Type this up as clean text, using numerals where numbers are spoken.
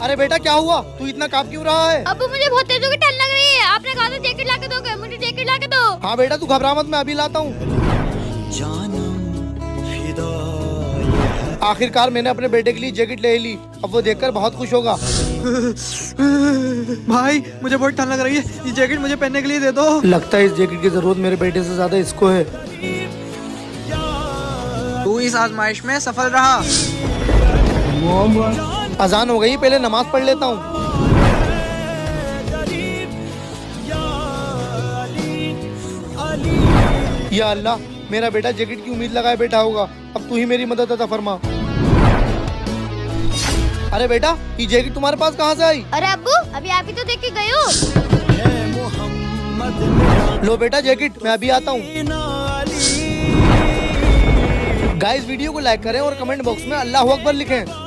अरे बेटा क्या हुआ, तू इतना कांप क्यों रहा है? अबू मुझे बहुत तेजों की ठंड लग रही है, आपने कहा था जैकेट ला के दोगे, मुझे जैकेट ला के दो। हाँ बेटा तू घबरा मत, मैं अभी लाता हूँ। आखिरकार मैंने अपने बेटे के लिए जैकेट ले ली, अब वो देखकर बहुत खुश होगा। भाई मुझे बहुत ठंड लग रही है, ये जैकेट मुझे पहनने के लिए दे दो। लगता है इस जैकेट की जरूरत मेरे बेटे से ज्यादा इसको है। तू इस आजमाइश में सफल रहा। अजान हो गई, पहले नमाज पढ़ लेता हूँ। या अल्लाह, मेरा बेटा जैकेट की उम्मीद लगाए बैठा होगा, अब तू ही मेरी मदद अता फरमा। अरे बेटा, ये जैकेट तुम्हारे पास कहाँ से आई? अरे अब्बू, अभी आप ही तो देख के गए हो। लो बेटा जैकेट, मैं अभी आता हूँ। गाइस वीडियो को लाइक करें और कमेंट बॉक्स में अल्लाहू अकबर लिखें।